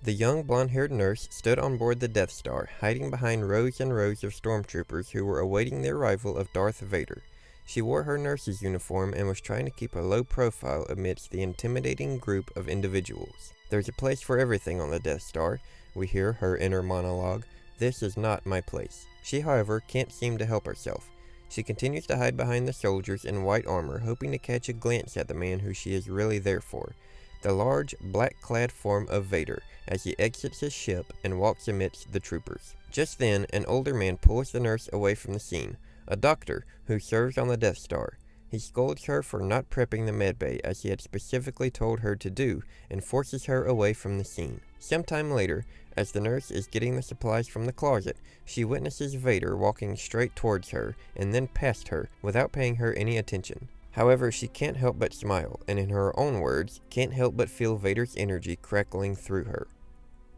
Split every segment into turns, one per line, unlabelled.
The young blonde-haired nurse stood on board the Death Star, hiding behind rows and rows of stormtroopers who were awaiting the arrival of Darth Vader. She wore her nurse's uniform and was trying to keep a low profile amidst the intimidating group of individuals. "There's a place for everything on the Death Star," we hear her inner monologue. "This is not my place." She, however, can't seem to help herself. She continues to hide behind the soldiers in white armor, hoping to catch a glance at the man who she is really there for. The large, black-clad form of Vader, as he exits his ship and walks amidst the troopers. Just then, an older man pulls the nurse away from the scene, a doctor who serves on the Death Star. He scolds her for not prepping the medbay as he had specifically told her to do, and forces her away from the scene. Sometime later, as the nurse is getting the supplies from the closet, she witnesses Vader walking straight towards her and then past her without paying her any attention. However, she can't help but smile, and in her own words, can't help but feel Vader's energy crackling through her.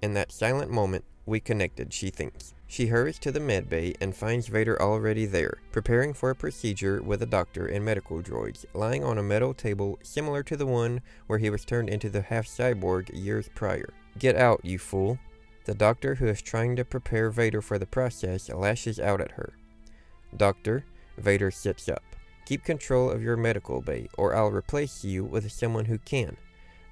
In that silent moment, we connected, she thinks. She hurries to the medbay and finds Vader already there, preparing for a procedure with a doctor and medical droids, lying on a metal table similar to the one where he was turned into the half-cyborg years prior. "Get out, you fool!" The doctor, who is trying to prepare Vader for the process, lashes out at her. "Doctor," Vader sits up. "Keep control of your medical bay, or I'll replace you with someone who can."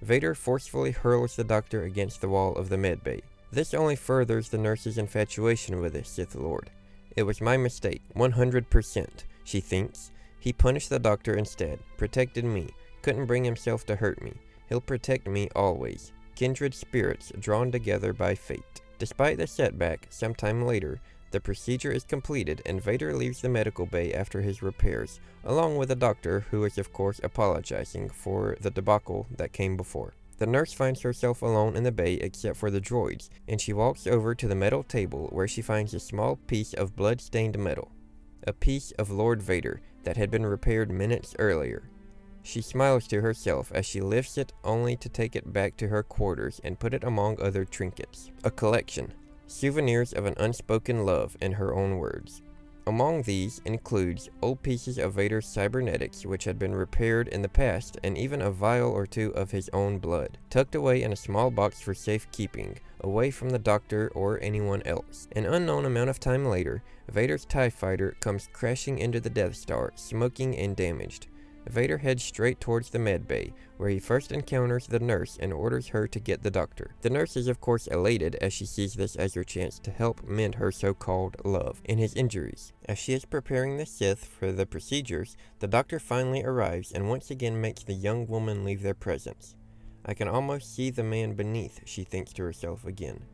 Vader forcefully hurls the doctor against the wall of the medbay. This only furthers the nurse's infatuation with the Sith Lord. "It was my mistake, 100%, she thinks. "He punished the doctor instead, protected me, couldn't bring himself to hurt me. He'll protect me always. Kindred spirits drawn together by fate." Despite the setback, sometime later, the procedure is completed and Vader leaves the medical bay after his repairs, along with the doctor, who is of course apologizing for the debacle that came before. The nurse finds herself alone in the bay except for the droids, and she walks over to the metal table where she finds a small piece of blood-stained metal, a piece of Lord Vader that had been repaired minutes earlier. She smiles to herself as she lifts it only to take it back to her quarters and put it among other trinkets. A collection. Souvenirs of an unspoken love, in her own words. Among these includes old pieces of Vader's cybernetics which had been repaired in the past, and even a vial or two of his own blood, tucked away in a small box for safekeeping, away from the doctor or anyone else. An unknown amount of time later, Vader's TIE fighter comes crashing into the Death Star, smoking and damaged. Vader heads straight towards the medbay, where he first encounters the nurse and orders her to get the doctor. The nurse is of course elated as she sees this as her chance to help mend her so-called love in his injuries. As she is preparing the Sith for the procedures, the doctor finally arrives and once again makes the young woman leave their presence. "I can almost see the man beneath," she thinks to herself again.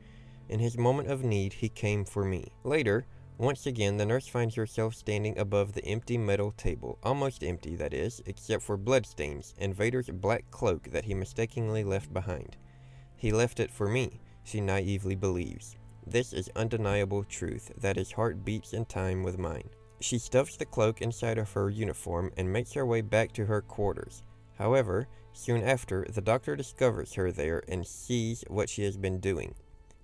"In his moment of need, he came for me." Later, once again, the nurse finds herself standing above the empty metal table, almost empty, that is, except for bloodstains and Vader's black cloak that he mistakenly left behind. "He left it for me," she naively believes. This is undeniable truth, that his heart beats in time with mine. She stuffs the cloak inside of her uniform and makes her way back to her quarters. However, soon after, the doctor discovers her there and sees what she has been doing,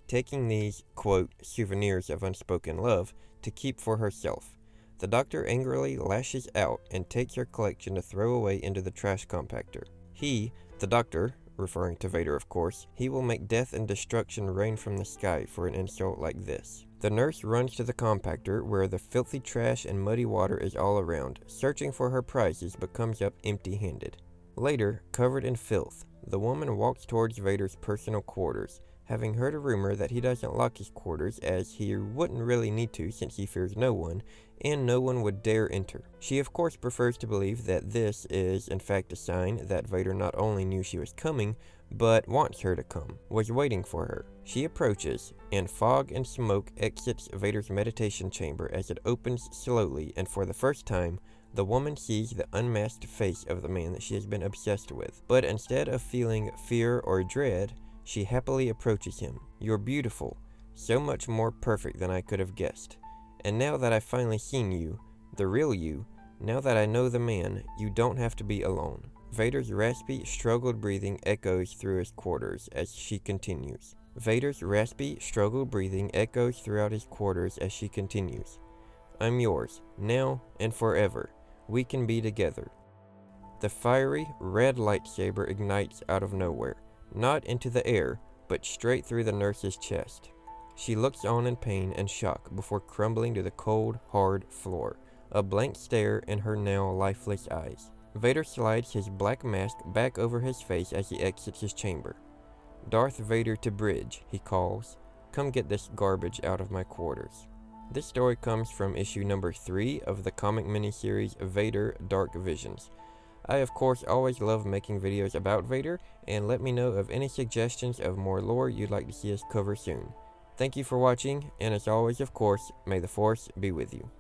taking these, quote, souvenirs of unspoken love to keep for herself. The doctor angrily lashes out and takes her collection to throw away into the trash compactor. He, the doctor, referring to Vader of course, he will make death and destruction rain from the sky for an insult like this. The nurse runs to the compactor where the filthy trash and muddy water is all around, searching for her prizes but comes up empty-handed. Later, covered in filth, the woman walks towards Vader's personal quarters, having heard a rumor that he doesn't lock his quarters as he wouldn't really need to since he fears no one, and no one would dare enter. She of course prefers to believe that this is in fact a sign that Vader not only knew she was coming, but wants her to come, was waiting for her. She approaches, and fog and smoke exits Vader's meditation chamber as it opens slowly, and for the first time, the woman sees the unmasked face of the man that she has been obsessed with. But instead of feeling fear or dread, she happily approaches him. "You're beautiful, so much more perfect than I could have guessed. And now that I've finally seen you, the real you, now that I know the man, you don't have to be alone." Vader's raspy, struggled breathing echoes through his quarters as she continues. Vader's raspy, struggled breathing echoes throughout his quarters as she continues. "I'm yours, now and forever. We can be together." The fiery, red lightsaber ignites out of nowhere, not into the air, but straight through the nurse's chest. She looks on in pain and shock before crumbling to the cold, hard floor, a blank stare in her now lifeless eyes. Vader slides his black mask back over his face as he exits his chamber. "Darth Vader to bridge," he calls. "Come get this garbage out of my quarters." This story comes from issue number 3 of the comic miniseries Vader Dark Visions. I of course always love making videos about Vader, and let me know of any suggestions of more lore you'd like to see us cover soon. Thank you for watching, and as always, of course, may the Force be with you.